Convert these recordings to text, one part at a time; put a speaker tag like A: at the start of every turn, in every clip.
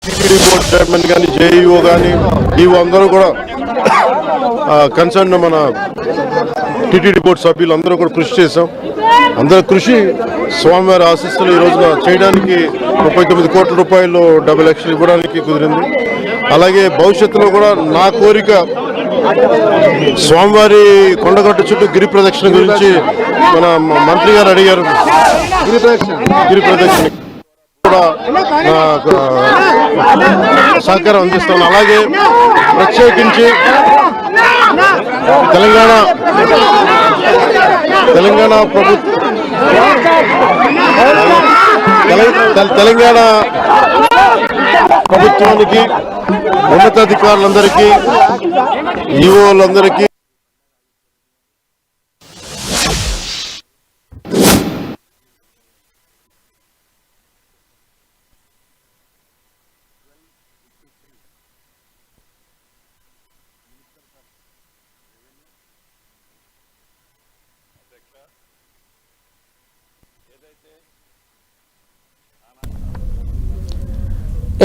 A: TTD board chairman కానీ, JEO కానీ, EO అందరూ కూడా కన్సర్న్ మన టీటీడీ బోర్డు సభ్యులు అందరూ కూడా కృషి చేశాం. అందరి కృషి స్వామివారి ఆశీస్సులు ఈ రోజున చేయడానికి 39 కోట్ల రూపాయలు 70 లక్షలు ఇవ్వడానికి కుదిరింది. అలాగే భవిష్యత్తులో కూడా నా కోరిక స్వామివారి కొండగట్టు చుట్టూ గిరి ప్రదక్షిణ గురించి మన మంత్రి గారు అడిగారు. గిరి ప్రదక్షిణ కూడా సహకారం అందిస్తాను. అలాగే ప్రత్యేకించి తెలంగాణ ప్రభుత్వానికి, ఉన్నతాధికారులందరికీ, ఈఓలందరికీ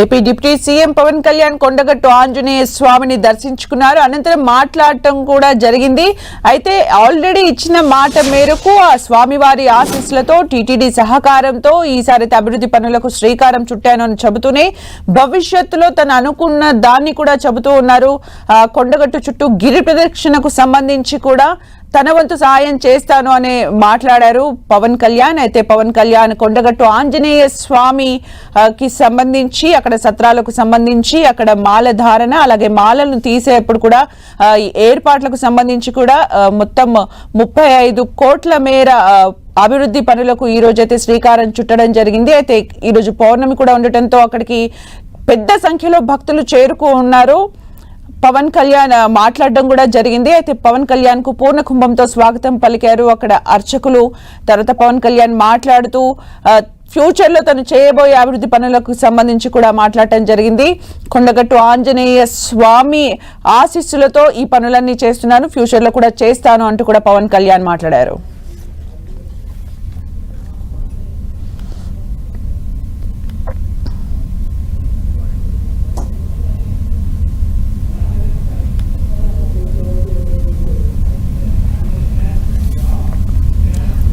B: AP deputy CM Pawan Kalyan Kondagattu Anjaneya స్వామిని దర్శించుకున్నారు. అనంతరం మాట్లాడటం కూడా జరిగింది. అయితే ఆల్రెడీ ఇచ్చిన మాట మేరకు ఆ స్వామివారి ఆశీస్సులతో, టీటీడీ సహకారంతో ఈసారి అభివృద్ధి పనులకు శ్రీకారం చుట్టాను అని చెబుతూనే భవిష్యత్తులో తను అనుకున్న దాన్ని కూడా చెబుతూ ఉన్నారు. కొండగట్టు చుట్టూ గిరి ప్రదక్షిణకు సంబంధించి కూడా తన వంతు సాయం చేస్తాను అని మాట్లాడారు పవన్ కళ్యాణ్. అయితే పవన్ కళ్యాణ్ కొండగట్టు ఆంజనేయ స్వామికి సంబంధించి, అక్కడ సత్రాలకు సంబంధించి, అక్కడ మాల ధారణ, అలాగే మాలలను తీసేప్పుడు కూడా ఏర్పాట్లకు సంబంధించి కూడా మొత్తం 35 కోట్ల మేర అభివృద్ధి పనులకు ఈ రోజైతే శ్రీకారం చుట్టడం జరిగింది. అయితే ఈరోజు పౌర్ణమి కూడా ఉండటంతో అక్కడికి పెద్ద సంఖ్యలో భక్తులు చేరుకు ఉన్నారు. పవన్ కళ్యాణ్ మాట్లాడడం కూడా జరిగింది. అయితే పవన్ కళ్యాణ్ కు పూర్ణ కుంభంతో స్వాగతం పలికారు అక్కడ అర్చకులు. తర్వాత పవన్ కళ్యాణ్ మాట్లాడుతూ ఫ్యూచర్ లో తను చేయబోయే అభివృద్ధి పనులకు సంబంధించి కూడా మాట్లాడటం జరిగింది. కొండగట్టు ఆంజనేయ స్వామి ఆశీస్సులతో ఈ పనులన్నీ చేస్తున్నాను, ఫ్యూచర్ లో కూడా చేస్తాను అంటూ కూడా పవన్ కళ్యాణ్ మాట్లాడారు.